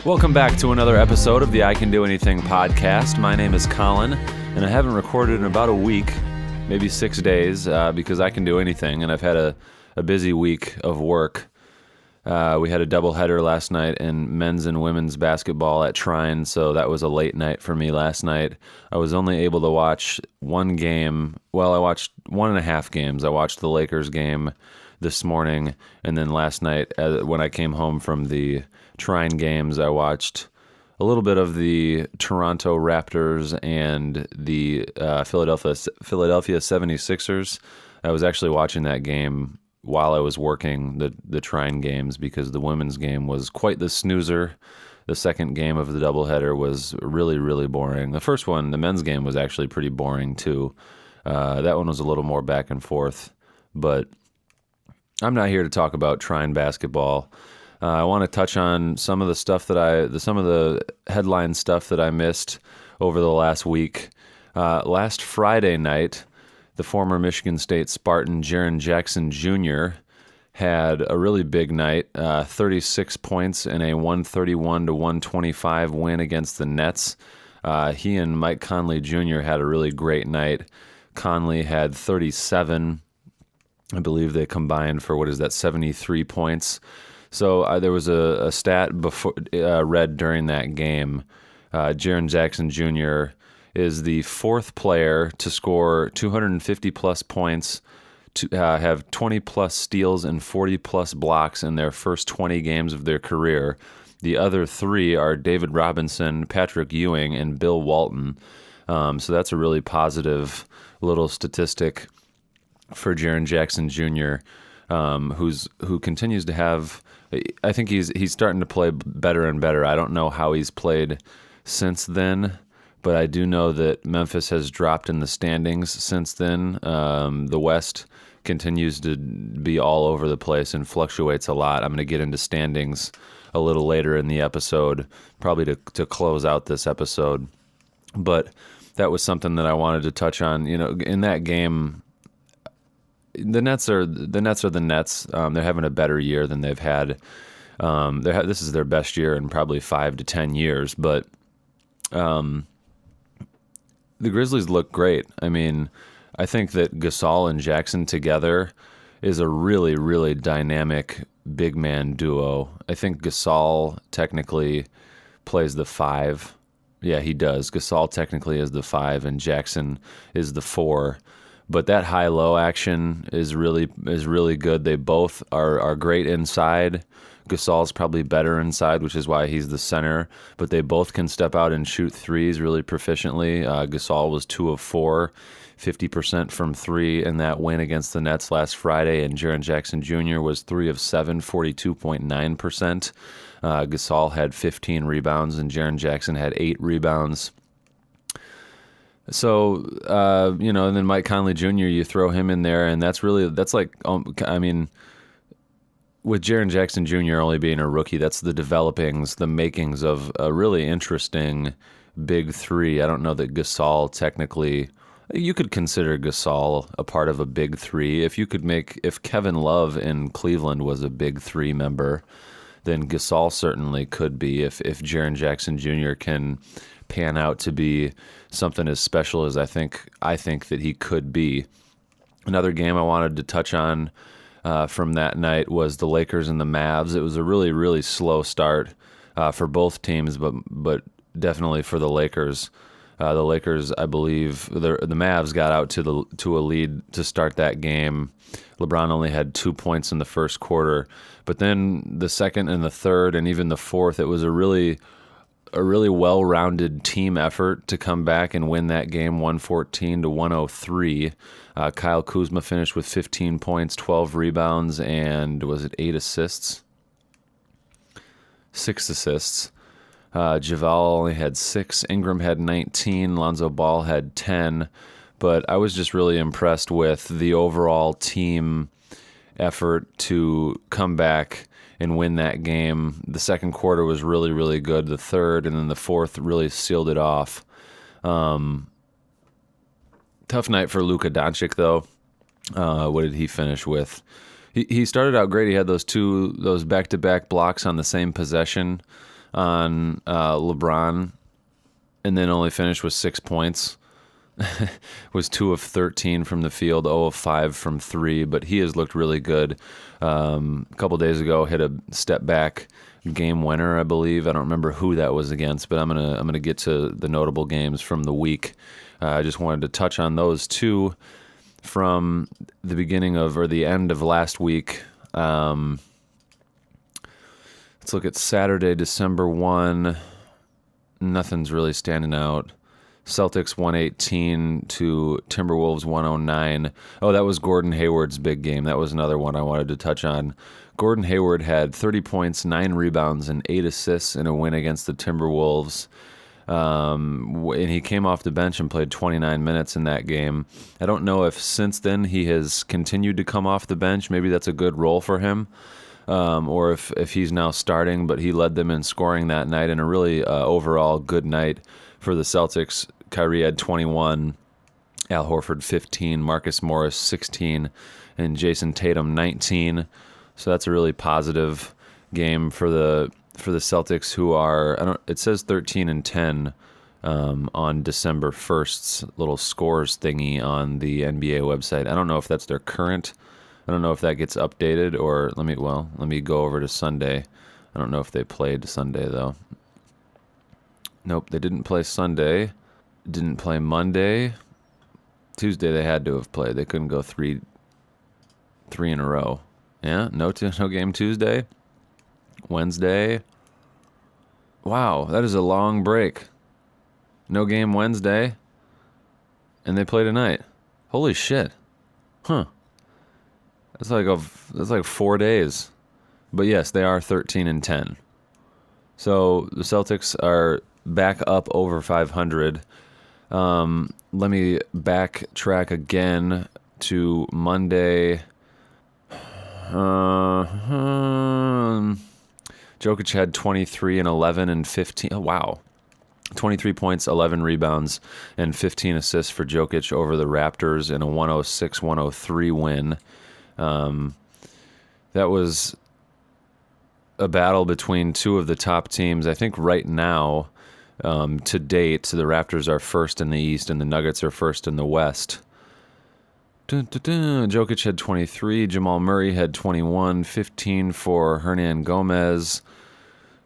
Welcome back to another episode of the I Can Do Anything podcast. My name is Colin, and I haven't recorded in about a week, maybe 6 days, because I can do anything, and I've had a busy week of work. We had a doubleheader last night in men's and women's basketball at Trine, so that was a late night for me last night. I was only able to watch one game. Well, I watched 1.5 games. I watched the Lakers game this morning, and then last night when I came home from the Trine games, I watched a little bit of the Toronto Raptors and the Philadelphia 76ers. I was actually watching that game while I was working the Trine games because the women's game was quite the snoozer. The second game of the doubleheader was really, really boring. The first one, the men's game, was actually pretty boring too. That one was a little more back and forth, but I'm not here to talk about Trine basketball. I want to touch on some of the stuff some of the headline stuff that I missed over the last week. Last Friday night, the former Michigan State Spartan Jaren Jackson Jr. had a really big night, 36 points in a 131-125 win against the Nets. He and Mike Conley Jr. had a really great night. Conley had 37. I believe they combined for, 73 points. So there was a stat before read during that game. Jaren Jackson Jr. is the fourth player to score 250-plus points, to have 20-plus steals and 40-plus blocks in their first 20 games of their career. The other three are David Robinson, Patrick Ewing, and Bill Walton. So that's a really positive little statistic for Jaren Jackson Jr., who continues to have. I think he's starting to play better and better. I don't know how he's played since then, but I do know that Memphis has dropped in the standings since then. The West continues to be all over the place and fluctuates a lot. I'm going to get into standings a little later in the episode, probably to close out this episode. But that was something that I wanted to touch on. You know, in that game, the Nets are the Nets. They're having a better year than they've had. This is their best year in probably 5 to 10 years. But the Grizzlies look great. I mean, I think that Gasol and Jackson together is a really, really dynamic big man duo. I think Gasol technically plays the 5. Yeah, he does. Gasol technically is the 5, and Jackson is the 4. But that high-low action is really good. They both are great inside. Gasol's probably better inside, which is why he's the center. But they both can step out and shoot threes really proficiently. Gasol was 2 of 4, 50% from 3 in that win against the Nets last Friday. And Jaren Jackson Jr. was 3 of 7, 42.9%. Gasol had 15 rebounds, and Jaren Jackson had 8 rebounds. So, and then Mike Conley Jr., you throw him in there, and with Jaren Jackson Jr. only being a rookie, that's the makings of a really interesting big 3. I don't know that Gasol technically, you could consider Gasol a part of a big 3. If Kevin Love in Cleveland was a big 3 member, then Gasol certainly could be. If Jaren Jackson Jr. can pan out to be something as special as I think that he could be. Another game I wanted to touch on from that night was the Lakers and the Mavs. It was a really, really slow start for both teams, but definitely for the Lakers. The Lakers, I believe, the Mavs got out to a lead to start that game. LeBron only had 2 points in the first quarter, but then the second and the third and even the fourth, it was a really well-rounded team effort to come back and win that game 114-103. Kyle Kuzma finished with 15 points, 12 rebounds, and was it 8 assists? 6 assists. JaVale only had 6. Ingram had 19. Lonzo Ball had 10. But I was just really impressed with the overall team effort to come back and win that game. The second quarter was really, really good. The third and then the fourth really sealed it off. Tough night for Luka Doncic, though. What did he finish with? He started out great. He had those back-to-back blocks on the same possession. on LeBron, and then only finished with 6 points. Was 2 of 13 from the field, 0 of 5 from 3, but he has looked really good. A couple days ago, hit a step back game winner, I believe. I don't remember who that was against, but I'm gonna get to the notable games from the week. I just wanted to touch on those two from the beginning of, or the end of last week. Let's look at Saturday, December 1. Nothing's really standing out. Celtics 118 to Timberwolves 109. Oh, that was Gordon Hayward's big game. That was another one I wanted to touch on. Gordon Hayward had 30 points, 9 rebounds, and 8 assists in a win against the Timberwolves. And he came off the bench and played 29 minutes in that game. I don't know if since then he has continued to come off the bench. Maybe that's a good role for him. Or if he's now starting, but he led them in scoring that night, and a really overall good night for the Celtics. Kyrie had 21, Al Horford 15, Marcus Morris 16, and Jason Tatum 19. So that's a really positive game for the Celtics, who are, it says 13-10 on December 1st's little scores thingy on the NBA website. I don't know if that's their current. I don't know if that gets updated, or let me go over to Sunday. I don't know if they played Sunday though. Nope, they didn't play Sunday. Didn't play Monday. Tuesday they had to have played. They couldn't go three in a row. Yeah, no game Tuesday. Wednesday. Wow, that is a long break. No game Wednesday. And they play tonight. Holy shit. Huh. That's like 4 days. But yes, they are 13-10. So the Celtics are back up over 500. Let me backtrack again to Monday. Jokic had 23 and 11 and 15. Oh, wow. 23 points, 11 rebounds, and 15 assists for Jokic over the Raptors in a 106-103 win. That was a battle between two of the top teams. I think right now, to date, the Raptors are first in the East and the Nuggets are first in the West. Jokic had 23, Jamal Murray had 21, 15 for Hernan Gomez.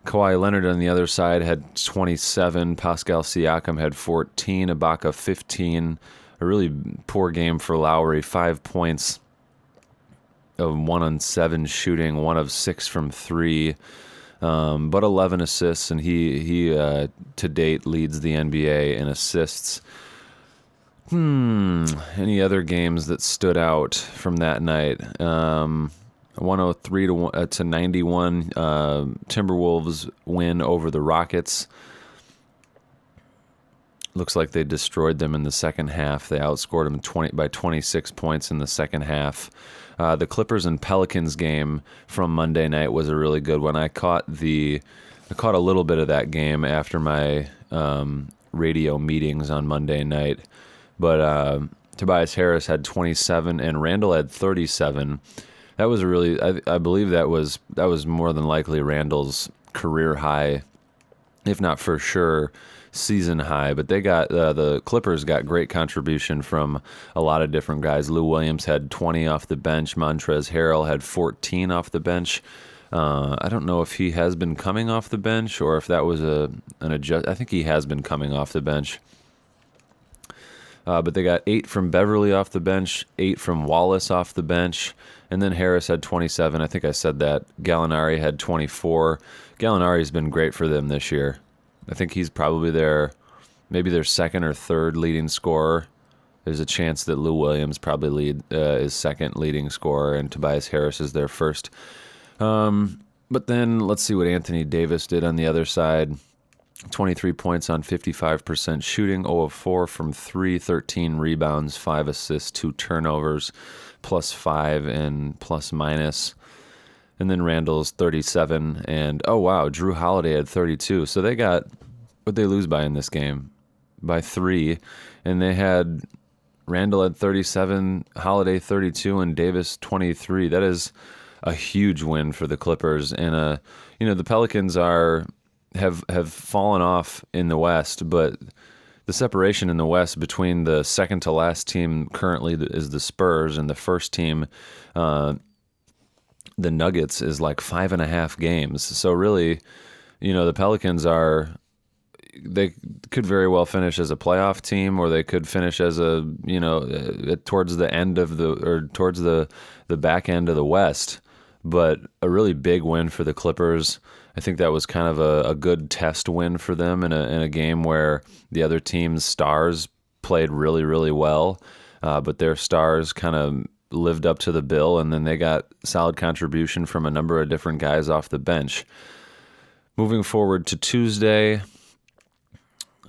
Kawhi Leonard on the other side had 27, Pascal Siakam had 14, Ibaka 15. A really poor game for Lowry, 5 points of 1 on 7 shooting, 1 of 6 from 3, but 11 assists, and he to date leads the NBA in assists. Any other games that stood out from that night? 103 to 91 Timberwolves win over the Rockets. Looks like they destroyed them in the second half. They outscored them by 26 points in the second half. The Clippers and Pelicans game from Monday night was a really good one. I caught a little bit of that game after my radio meetings on Monday night. But Tobias Harris had 27 and Randall had 37. That was a really, I believe that was more than likely Randall's career high, if not for sure season high. But they got the Clippers got great contribution from a lot of different guys. Lou Williams had 20 off the bench. Montrezl Harrell had 14 off the bench. I don't know if he has been coming off the bench or if that was an adjust. I think he has been coming off the bench. But they got 8 from Beverly off the bench, 8 from Wallace off the bench, and then Harris had 27. I think I said that. Gallinari had 24. Gallinari's been great for them this year. I think he's probably maybe their second or third leading scorer. There's a chance that Lou Williams probably is second leading scorer, and Tobias Harris is their first. But then let's see what Anthony Davis did on the other side. 23 points on 55% shooting, 0 of 4 from 3, 13 rebounds, 5 assists, 2 turnovers, +5 and ±. And then Randall's 37, and oh wow, Drew Holiday had 32. So they got, what'd they lose by in this game? By 3, and they had Randall at 37, Holiday 32, and Davis 23. That is a huge win for the Clippers, and the Pelicans are have fallen off in the West, but the separation in the West between the second to last team currently is the Spurs and the first team, the Nuggets, is like 5.5 games. So really, the Pelicans they could very well finish as a playoff team, or they could finish as towards the end of towards the back end of the West. But a really big win for the Clippers. I think that was kind of a good test win for them in a game where the other team's stars played really, really well, but their stars kind of lived up to the bill, and then they got solid contribution from a number of different guys off the bench. Moving forward to Tuesday,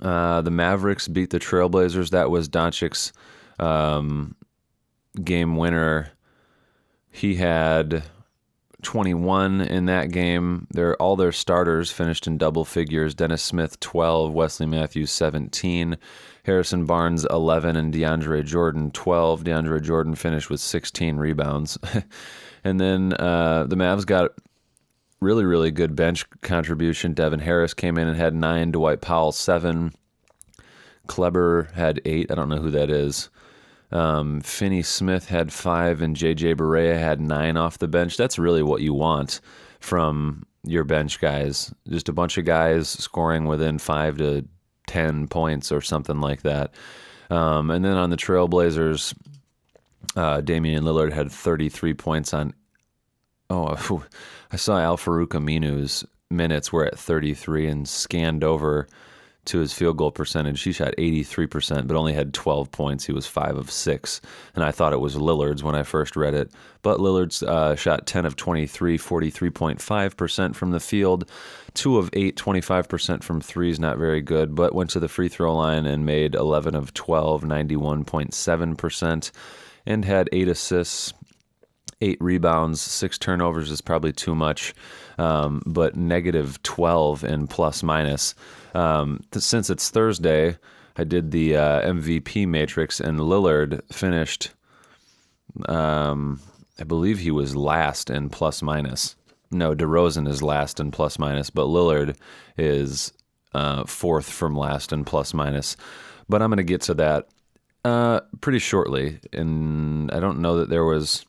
the Mavericks beat the Trailblazers. That was Doncic's game winner. He had 21 in that game. All their starters finished in double figures. Dennis Smith 12, Wesley Matthews 17, Harrison Barnes 11, and DeAndre Jordan 12. DeAndre Jordan finished with 16 rebounds. And then the Mavs got really, really good bench contribution. Devin Harris came in and had 9, Dwight Powell 7, Kleber had 8. I don't know who that is. Finney Smith had 5, and JJ Barea had 9 off the bench. That's really what you want from your bench guys. Just a bunch of guys scoring within 5 to 10 points or something like that. And then on the Trailblazers, Damian Lillard had 33 points on. I saw Al-Farouq Aminu's minutes were at 33 and scanned over to his field goal percentage. He shot 83%, but only had 12 points. He was 5 of 6, and I thought it was Lillard's when I first read it. But Lillard's shot 10 of 23, 43.5% from the field, 2 of 8, 25% from threes, not very good, but went to the free throw line and made 11 of 12, 91.7%, and had 8 assists, 8 rebounds, 6 turnovers is probably too much, but negative 12 in plus minus. Since it's Thursday, I did the MVP matrix, and Lillard finished, I believe he was last in plus minus. No, DeRozan is last in plus minus, but Lillard is fourth from last in plus minus. But I'm going to get to that pretty shortly, and I don't know that there was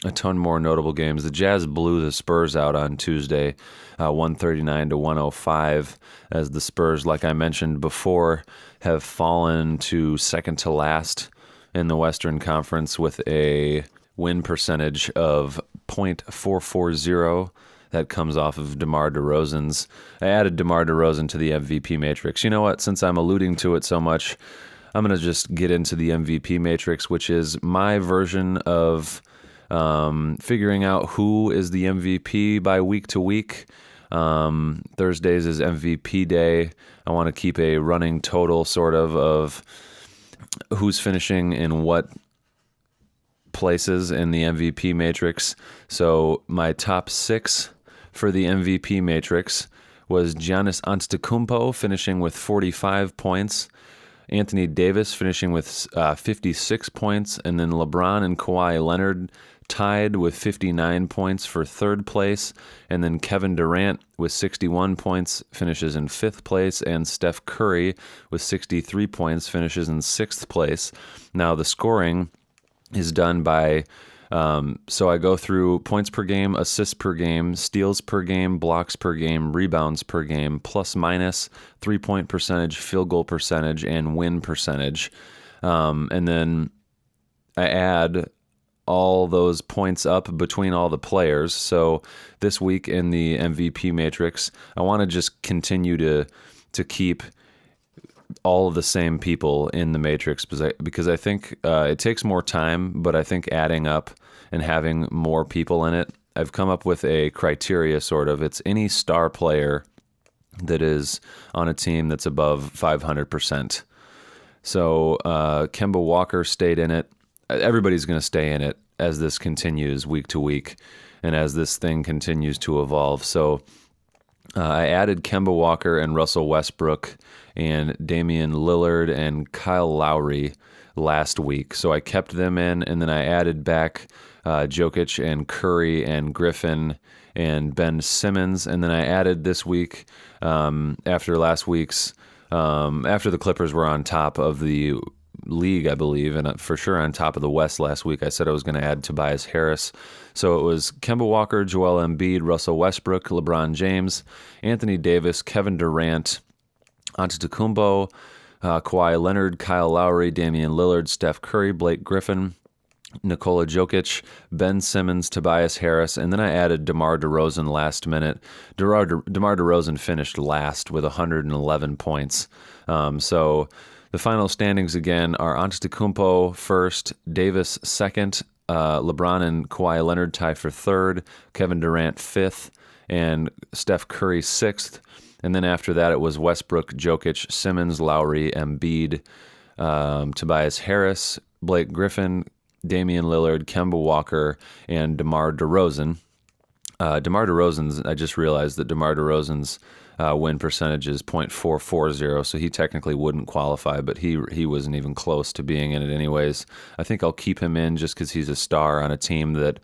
a ton more notable games. The Jazz blew the Spurs out on Tuesday, 139 to 105, as the Spurs, like I mentioned before, have fallen to second to last in the Western Conference with a win percentage of .440. That comes off of DeMar DeRozan's. I added DeMar DeRozan to the MVP matrix. You know what? Since I'm alluding to it so much, I'm going to just get into the MVP matrix, which is my version of figuring out who is the MVP by week to week. Thursdays is MVP day. I want to keep a running total sort of who's finishing in what places in the MVP matrix. So my top 6 for the MVP matrix was Giannis Antetokounmpo finishing with 45 points, Anthony Davis finishing with 56 points, and then LeBron and Kawhi Leonard tied with 59 points for third place, and then Kevin Durant with 61 points finishes in 5th place, and Steph Curry with 63 points finishes in 6th place. Now the scoring is done by, so I go through points per game, assists per game, steals per game, blocks per game, rebounds per game, plus minus, 3-point percentage, field goal percentage, and win percentage. And then I add all those points up between all the players. So this week in the MVP matrix, I want to just continue to keep all of the same people in the matrix because I think it takes more time, but I think adding up and having more people in it, I've come up with a criteria sort of. It's any star player that is on a team that's above 500%. So Kemba Walker stayed in it. Everybody's going to stay in it as this continues week to week and as this thing continues to evolve. So I added Kemba Walker and Russell Westbrook and Damian Lillard and Kyle Lowry last week. So I kept them in, and then I added back Jokic and Curry and Griffin and Ben Simmons. And then I added this week, after last week's, after the Clippers were on top of the league, I believe, and for sure on top of the West last week, I said I was going to add Tobias Harris. So it was Kemba Walker, Joel Embiid, Russell Westbrook, LeBron James, Anthony Davis, Kevin Durant, Antetokounmpo, Kawhi Leonard, Kyle Lowry, Damian Lillard, Steph Curry, Blake Griffin, Nikola Jokic, Ben Simmons, Tobias Harris, and then I added DeMar DeRozan last minute. DeMar DeRozan finished last with 111 points. So the final standings again are Antetokounmpo first, Davis second, LeBron and Kawhi Leonard tie for third, Kevin Durant fifth, and Steph Curry sixth. And then after that, it was Westbrook, Jokic, Simmons, Lowry, Embiid, Tobias Harris, Blake Griffin, Damian Lillard, Kemba Walker, and DeMar DeRozan. I just realized that DeMar DeRozan's win percentage is .440, so he technically wouldn't qualify, but he wasn't even close to being in it anyways. I think I'll keep him in just because he's a star on a team that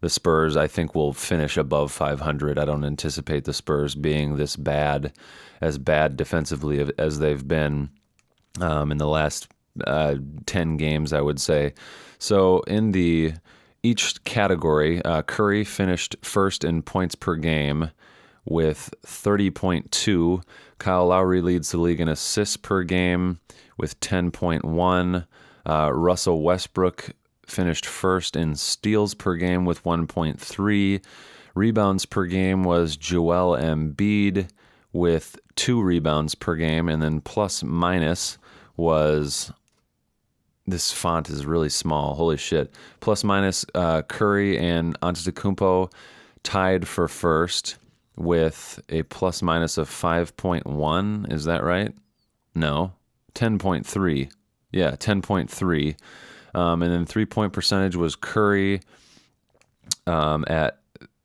the Spurs, I think, will finish above 500. I don't anticipate the Spurs being this bad defensively as they've been in the last 10 games, I would say. So in each category, Curry finished first in points per game with 30.2. Kyle Lowry leads the league in assists per game with 10.1. Russell Westbrook finished first in steals per game with 1.3. Rebounds per game was Joel Embiid with 2 rebounds per game, and then plus minus was... This font is really small. Holy shit. Plus minus, Curry and Antetokounmpo tied for first with a plus minus of 5.1. Is that right? No. 10.3. Yeah, 10.3. And then 3-point percentage was Curry at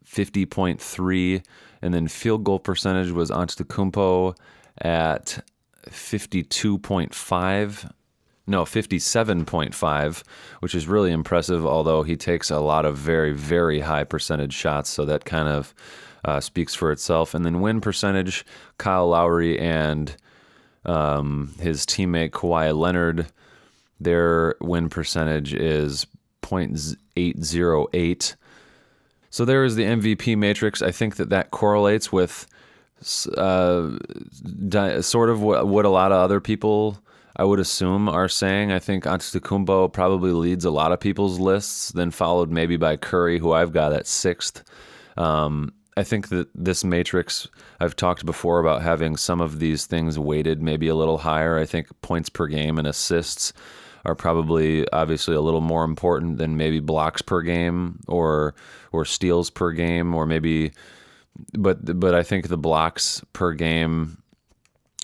50.3. And then field goal percentage was Antetokounmpo at 57.5, which is really impressive, although he takes a lot of very, very high percentage shots, so that kind of speaks for itself. And then win percentage, Kyle Lowry and his teammate Kawhi Leonard, their win percentage is .808. So there is the MVP matrix. I think that correlates with sort of what a lot of other people, I would assume, are saying. I think Antetokounmpo probably leads a lot of people's lists, then followed maybe by Curry, who I've got at 6th. I think that this matrix, I've talked before about having some of these things weighted maybe a little higher. I think points per game and assists are probably obviously a little more important than maybe blocks per game or steals per game, or maybe, but I think the blocks per game,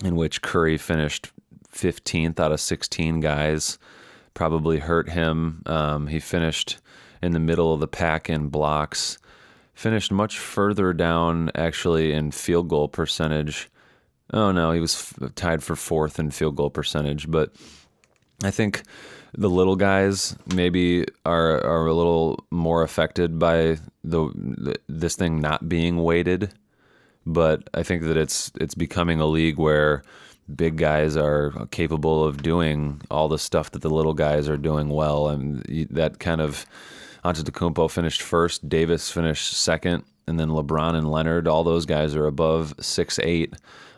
in which Curry finished 15th out of 16 guys, probably hurt him. He finished in the middle of the pack in blocks, finished much further down actually in field goal percentage. Oh no, he was tied for 4th in field goal percentage, but I think the little guys maybe are a little more affected by this thing not being weighted. But I think that it's becoming a league where big guys are capable of doing all the stuff that the little guys are doing well, and that kind of Antetokounmpo finished first, Davis finished second, and then LeBron and Leonard, all those guys are above 6'8".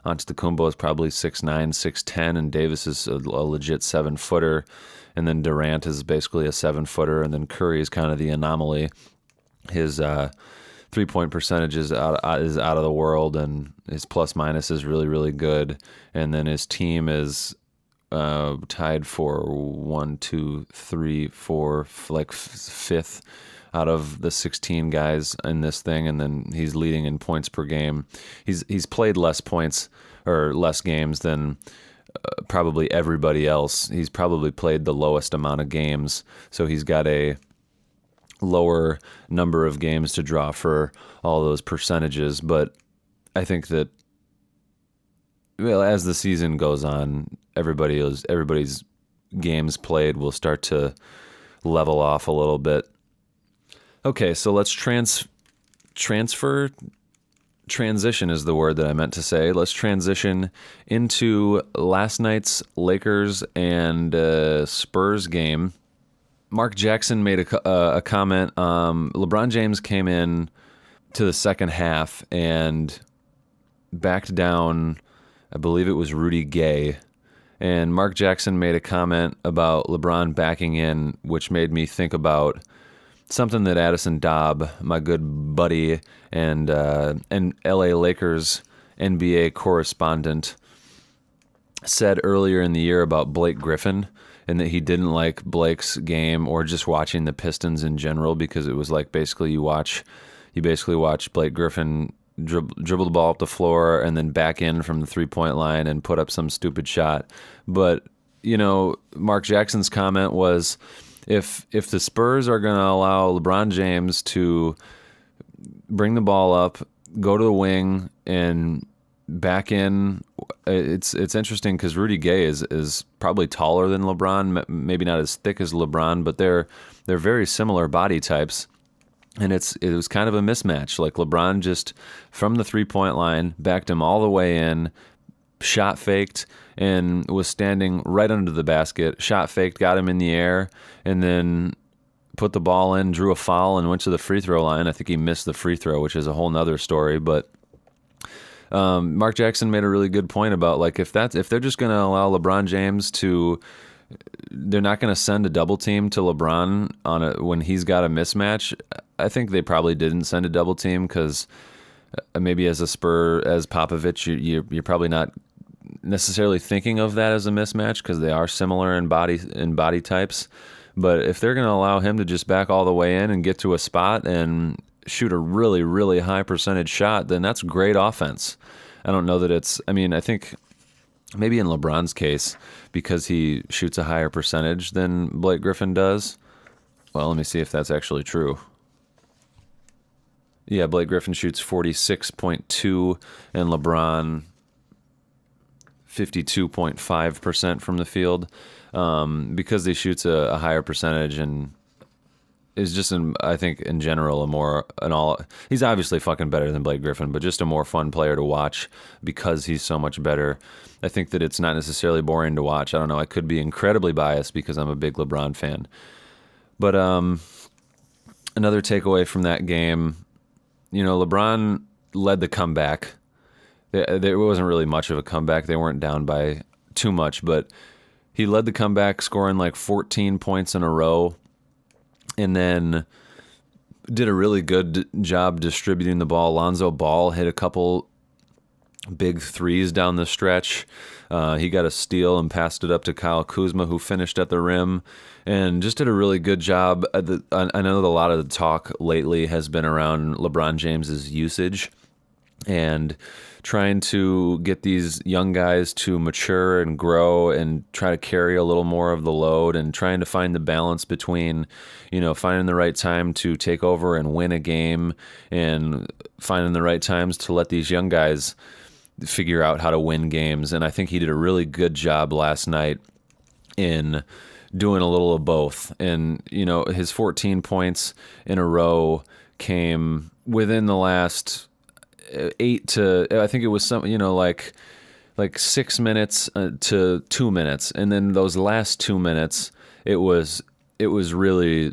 Antetokounmpo is probably 6'9", 6'10", and Davis is a legit 7-footer. And then Durant is basically a 7-footer, and then Curry is kind of the anomaly. His 3-point percentage is out of the world, and his plus minus is really, really good. And then his team is tied for 1, 2, 3, 4, like 5th out of the 16 guys in this thing, and then he's leading in points per game. He's played less points or less games than probably everybody else. He's probably played the lowest amount of games, so he's got a lower number of games to draw for all those percentages. But I think that, well, as the season goes on, everybody's games played will start to level off a little bit. Okay, so let's transition is the word that I meant to say. Let's transition into last night's Lakers and Spurs game. Mark Jackson made a comment. LeBron James came in to the second half and backed down, I believe it was Rudy Gay. And Mark Jackson made a comment about LeBron backing in, which made me think about something that Addison Dobb, my good buddy and LA Lakers NBA correspondent, said earlier in the year about Blake Griffin, and that he didn't like Blake's game or just watching the Pistons in general, because it was like basically you basically watch Blake Griffin dribble the ball up the floor and then back in from the 3-point line and put up some stupid shot. But, Mark Jackson's comment was, if the Spurs are going to allow LeBron James to bring the ball up, go to the wing, and back in, it's interesting because Rudy Gay is probably taller than LeBron, maybe not as thick as LeBron, but they're very similar body types. And it was kind of a mismatch. Like LeBron just from the 3-point line backed him all the way in, shot faked, and was standing right under the basket. Shot faked, got him in the air, and then put the ball in, drew a foul, and went to the free throw line. I think he missed the free throw, which is a whole nother story. But Mark Jackson made a really good point about like if they're just going to allow LeBron James to. They're not going to send a double team to LeBron when he's got a mismatch. I think they probably didn't send a double team because maybe as as Popovich, you're probably not necessarily thinking of that as a mismatch because they are similar in body types. But if they're going to allow him to just back all the way in and get to a spot and shoot a really, really high percentage shot, then that's great offense. I don't know that I think maybe in LeBron's case, because he shoots a higher percentage than Blake Griffin does. Well, let me see if that's actually true. Yeah, Blake Griffin shoots 46.2 and LeBron 52.5% from the field, because he shoots a higher percentage and is just, I think, in general, he's obviously fucking better than Blake Griffin, but just a more fun player to watch because he's so much better. I think that it's not necessarily boring to watch. I don't know. I could be incredibly biased because I'm a big LeBron fan. But another takeaway from that game, LeBron led the comeback. There wasn't really much of a comeback. They weren't down by too much, but he led the comeback, scoring like 14 points in a row, and then did a really good job distributing the ball. Lonzo Ball hit a couple big threes down the stretch. He got a steal and passed it up to Kyle Kuzma, who finished at the rim, and just did a really good job. I know that a lot of the talk lately has been around LeBron James's usage and trying to get these young guys to mature and grow and try to carry a little more of the load, and trying to find the balance between, finding the right time to take over and win a game and finding the right times to let these young guys figure out how to win games. And I think he did a really good job last night in doing a little of both. And, his 14 points in a row came within the last 8 to, I think it was some, like 6 minutes to 2 minutes. And then those last 2 minutes, it was really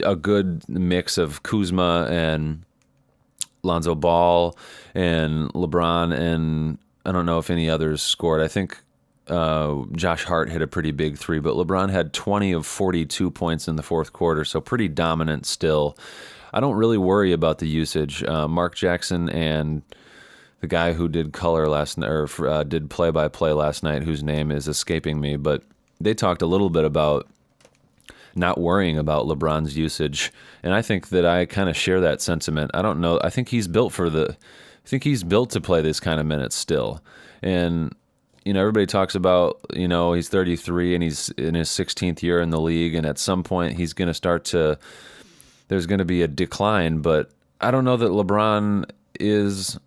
a good mix of Kuzma and Lonzo Ball and LeBron, and I don't know if any others scored. I think Josh Hart hit a pretty big three, but LeBron had 20 of 42 points in the fourth quarter, so pretty dominant still. I don't really worry about the usage. Mark Jackson and the guy who did color last night, or did play-by-play last night, whose name is escaping me, but they talked a little bit about not worrying about LeBron's usage, and I think that I kind of share that sentiment. I don't know. I think he's built to play this kind of minutes still, and everybody talks about he's 33 and he's in his 16th year in the league, and at some point he's going to start to. There's going to be a decline, but I don't know that LeBron is.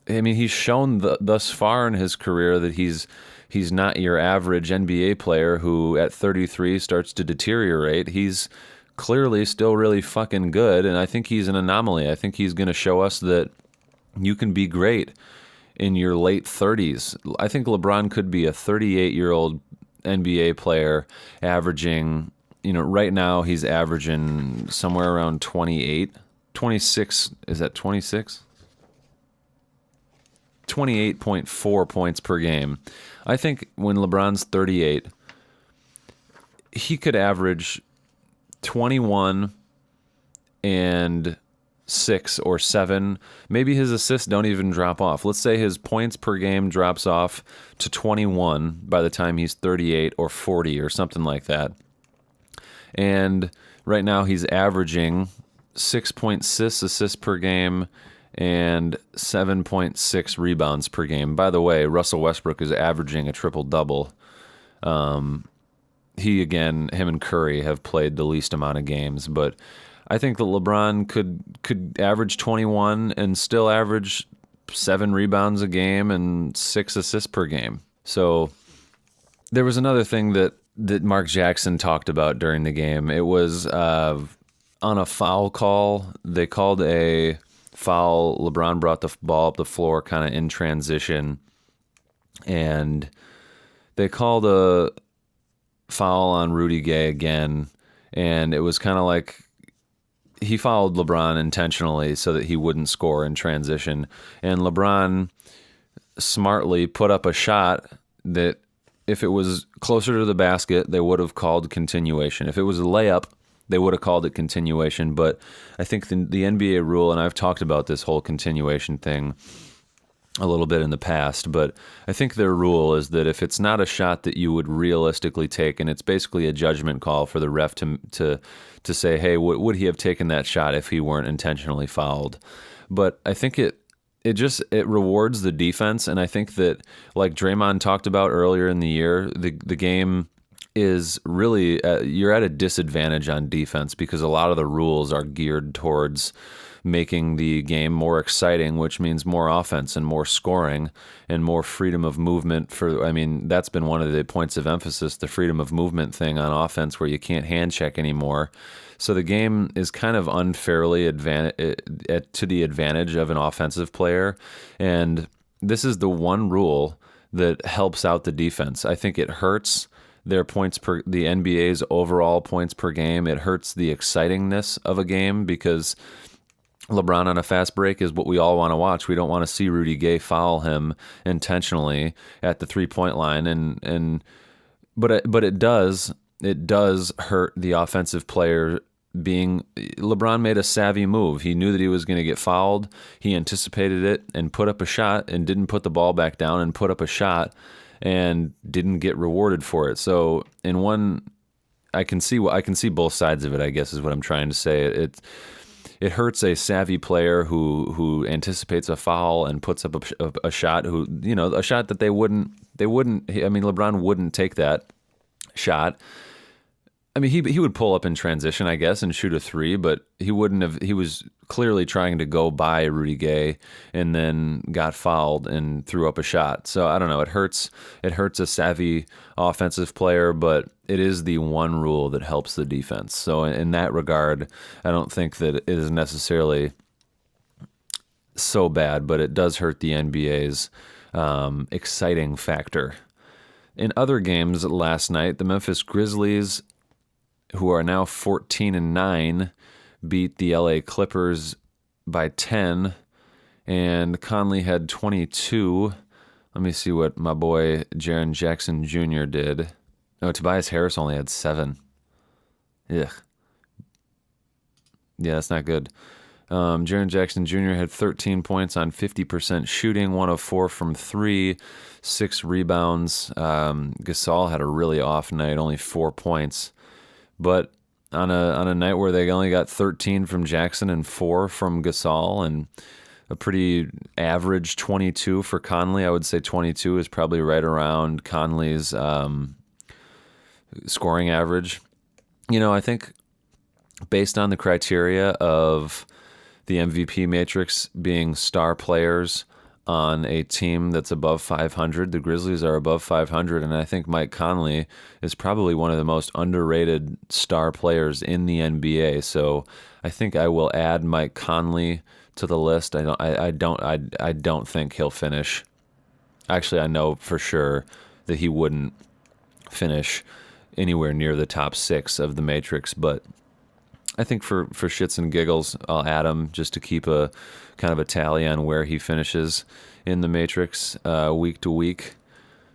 I mean, he's shown thus far in his career that he's not your average NBA player who at 33 starts to deteriorate. He's clearly still really fucking good, and I think he's an anomaly. I think he's going to show us that you can be great in your late 30s. I think LeBron could be a 38-year-old NBA player averaging, right now he's averaging somewhere around 28, 26. Is that 26? 28.4 points per game. I think when LeBron's 38, he could average 21 and 6 or 7. Maybe his assists don't even drop off. Let's say his points per game drops off to 21 by the time he's 38 or 40 or something like that. And right now he's averaging 6.6 assists per game and 7.6 rebounds per game. By the way, Russell Westbrook is averaging a triple-double. Him and Curry have played the least amount of games, but I think that LeBron could average 21 and still average 7 rebounds a game and 6 assists per game. So there was another thing that Mark Jackson talked about during the game. It was on a foul call. They called a foul. LeBron brought the ball up the floor kind of in transition, and they called a foul on Rudy Gay again, and it was kind of like he fouled LeBron intentionally so that he wouldn't score in transition, and LeBron smartly put up a shot that if it was closer to the basket, they would have called continuation. If it was a layup, they would have called it continuation. But I think the NBA rule, and I've talked about this whole continuation thing a little bit in the past, but I think their rule is that if it's not a shot that you would realistically take, and it's basically a judgment call for the ref to say, hey, would he have taken that shot if he weren't intentionally fouled? But I think it rewards the defense, and I think that, like Draymond talked about earlier in the year, the game is really you're at a disadvantage on defense because a lot of the rules are geared towards making the game more exciting, which means more offense and more scoring and more freedom of movement. That's been one of the points of emphasis, the freedom of movement thing on offense, where you can't hand check anymore. So the game is kind of unfairly to the advantage of an offensive player. And this is the one rule that helps out the defense. I think it hurts their the NBA's overall points per game. It hurts the excitingness of a game because LeBron on a fast break is what we all want to watch. We don't want to see Rudy Gay foul him intentionally at the 3-point line, but it does hurt the offensive player. LeBron made a savvy move. He knew that he was going to get fouled. He anticipated it and put up a shot and didn't put the ball back down and put up a shot and didn't get rewarded for it. So in one, I can see both sides of it, I guess is what I'm trying to say. It hurts a savvy player who anticipates a foul and puts up a shot a shot that they wouldn't. LeBron wouldn't take that shot. He would pull up in transition, I guess, and shoot a 3, but he wouldn't have. He was clearly trying to go by Rudy Gay and then got fouled and threw up a shot. So I don't know. It hurts a savvy offensive player, but it is the one rule that helps the defense. So in that regard, I don't think that it is necessarily so bad, but it does hurt the NBA's exciting factor. In other games last night, the Memphis Grizzlies, who are now 14-9, beat the LA Clippers by 10, and Conley had 22. Let me see what my boy Jaren Jackson Jr. did. No, Tobias Harris only had 7. Ugh. Yeah, that's not good. Jaren Jackson Jr. had 13 points on 50% shooting, 1 of 4 from 3, 6 rebounds. Gasol had a really off night, only 4 points. But on a night where they only got 13 from Jackson and 4 from Gasol and a pretty average 22 for Conley, I would say 22 is probably right around Conley's scoring average. I think based on the criteria of the MVP matrix being star players on a team that's above 500. The Grizzlies are above 500, and I think Mike Conley is probably one of the most underrated star players in the NBA. So I think I will add Mike Conley to the list. I don't think he'll finish. Actually, I know for sure that he wouldn't finish anywhere near the top 6 of the Matrix, but I think for shits and giggles, I'll add him just to keep a kind of a tally on where he finishes in the Matrix week to week.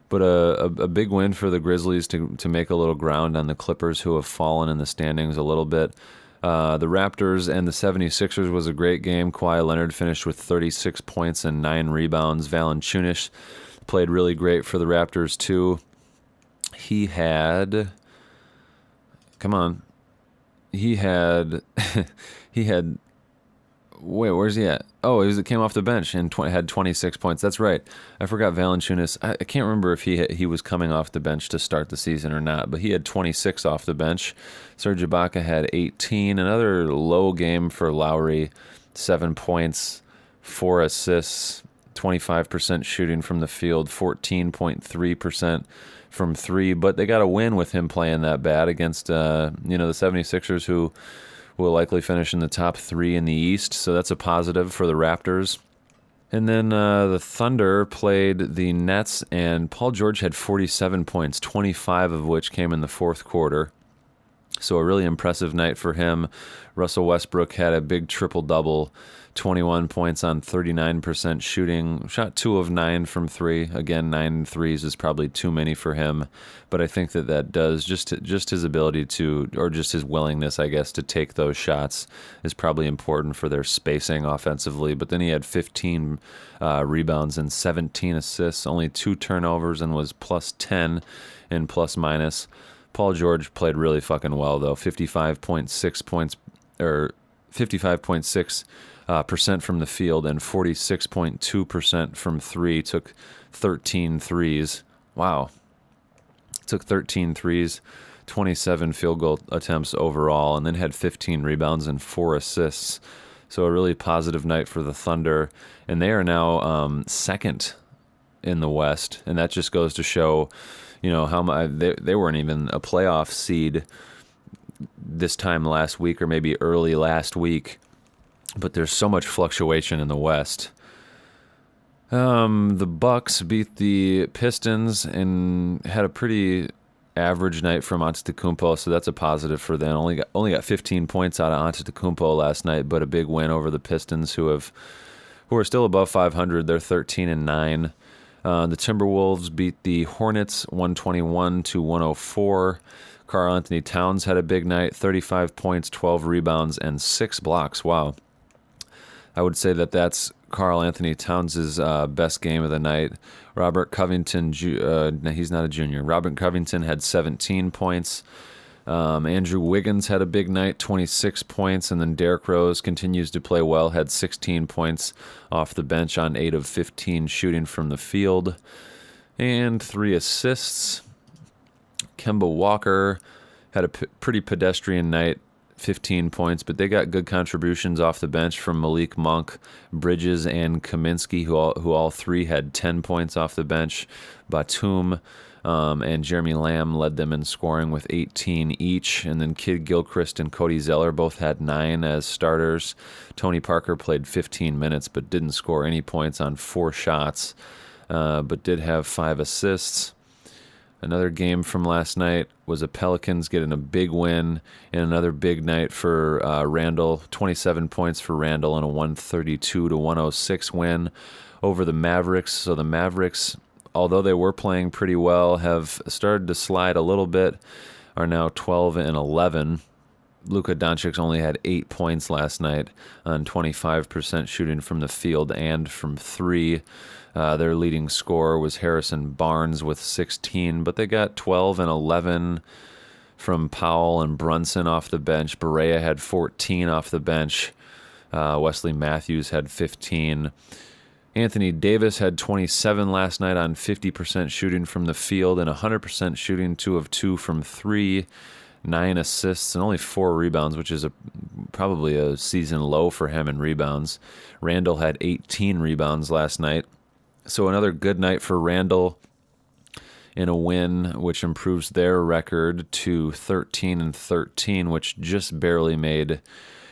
But a big win for the Grizzlies to make a little ground on the Clippers, who have fallen in the standings a little bit. The Raptors and the 76ers was a great game. Kawhi Leonard finished with 36 points and 9 rebounds. Valanciunas played really great for the Raptors too. He had... Come on. He had, wait, where's he at? Oh, it came off the bench and had 26 points. That's right. I forgot Valanciunas. I can't remember if he was coming off the bench to start the season or not, but he had 26 off the bench. Serge Ibaka had 18. Another low game for Lowry, 7 points, 4 assists, 25% shooting from the field, 14.3% from 3, but they got a win with him playing that bad against the 76ers, who will likely finish in the top 3 in the East, so that's a positive for the Raptors. And then the Thunder played the Nets, and Paul George had 47 points, 25 of which came in the fourth quarter. So a really impressive night for him. Russell Westbrook had a big triple-double, 21 points on 39% shooting, shot 2 of 9 from 3. Again, 9 threes is probably too many for him, but I think that does just his ability to, or just his willingness, I guess, to take those shots is probably important for their spacing offensively. But then he had 15 rebounds and 17 assists, only 2 turnovers, and was plus 10 in plus minus. Paul George played really fucking well though, 55.6 points, or 55.6 percent from the field and 46.2% from 3. Took 13 threes. Wow. Took 13 threes, 27 field goal attempts overall, and then had 15 rebounds and 4 assists. So a really positive night for the Thunder, and they are now second in the West, and that just goes to show, how they weren't even a playoff seed this time last week, or maybe early last week. But there's so much fluctuation in the West. The Bucks beat the Pistons and had a pretty average night from Antetokounmpo, so that's a positive for them. Only got 15 points out of Antetokounmpo last night, but a big win over the Pistons, who are still above 500. They're 13-9. The Timberwolves beat the Hornets 121-104. Karl Anthony Towns had a big night, 35 points, 12 rebounds, and 6 blocks. Wow. I would say that's Karl Anthony Towns' best game of the night. Robert Covington, he's not a junior. Robert Covington had 17 points. Andrew Wiggins had a big night, 26 points, and then Derrick Rose continues to play well, had 16 points off the bench on 8 of 15 shooting from the field, and 3 assists. Kemba Walker had a pretty pedestrian night, 15 points, but they got good contributions off the bench from Malik Monk, Bridges, and Kaminsky, who all 3 had 10 points off the bench. Batum and Jeremy Lamb led them in scoring with 18 each, and then Kid Gilchrist and Cody Zeller both had 9 as starters. Tony Parker played 15 minutes but didn't score any points on 4 shots, but did have 5 assists. Another game from last night was the Pelicans getting a big win, and another big night for Randall. 27 points for Randall in a 132-106 win over the Mavericks. So the Mavericks, although they were playing pretty well, have started to slide a little bit, are now 12-11. Luka Doncic only had 8 points last night on 25% shooting from the field and from 3. Their leading scorer was Harrison Barnes with 16, but they got 12 and 11 from Powell and Brunson off the bench. Barea had 14 off the bench. Wesley Matthews had 15. Anthony Davis had 27 last night on 50% shooting from the field and 100% shooting, 2 of 2 from 3. 9 assists and only 4 rebounds, which is probably a season low for him in rebounds. Randall had 18 rebounds last night. So another good night for Randall in a win, which improves their record to 13-13, which just barely made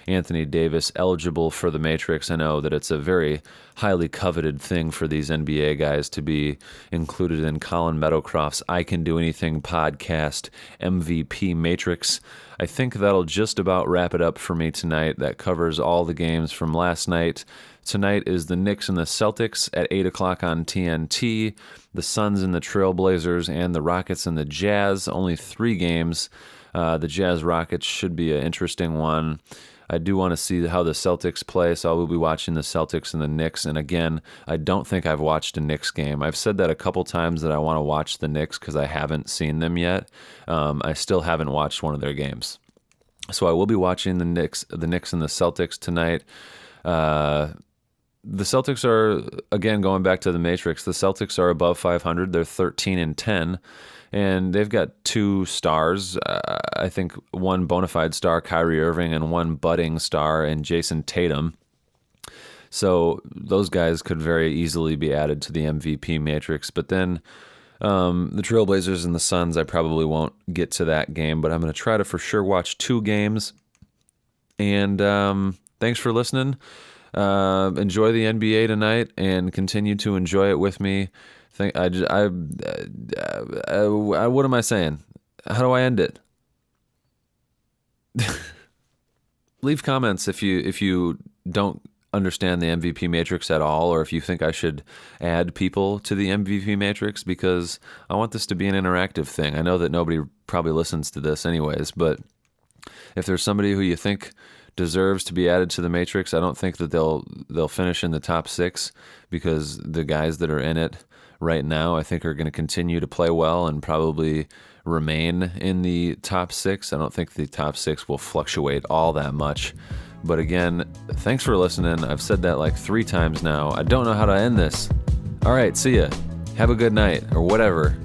Anthony Davis eligible for the Matrix. I know that it's a very highly coveted thing for these NBA guys to be included in Colin Meadowcroft's I Can Do Anything podcast MVP Matrix. I think that'll just about wrap it up for me tonight. That covers all the games from last night. Tonight is the Knicks and the Celtics at 8 o'clock on TNT, the Suns and the Trailblazers, and the Rockets and the Jazz. Only 3 games. The Jazz-Rockets should be an interesting one. I do want to see how the Celtics play, so I will be watching the Celtics and the Knicks. And again, I don't think I've watched a Knicks game. I've said that a couple times that I want to watch the Knicks because I haven't seen them yet. I still haven't watched one of their games. So I will be watching the Knicks and the Celtics tonight. The Celtics are, again, going back to the Matrix, the Celtics are above 500. They're 13-10. And they've got 2 stars, I think one bona fide star, Kyrie Irving, and one budding star in Jason Tatum. So those guys could very easily be added to the MVP matrix. But then the Trailblazers and the Suns, I probably won't get to that game, but I'm going to try to for sure watch 2 games. And thanks for listening. Enjoy the NBA tonight and continue to enjoy it with me. What am I saying? How do I end it? Leave comments if you don't understand the MVP matrix at all, or if you think I should add people to the MVP matrix, because I want this to be an interactive thing. I know that nobody probably listens to this anyways, but if there's somebody who you think deserves to be added to the matrix, I don't think that they'll finish in the top 6, because the guys that are in it right now, I think, are going to continue to play well and probably remain in the top 6. I don't think the top 6 will fluctuate all that much. But again, thanks for listening. I've said that like 3 times now. I don't know how to end this. All right, see ya. Have a good night, or whatever.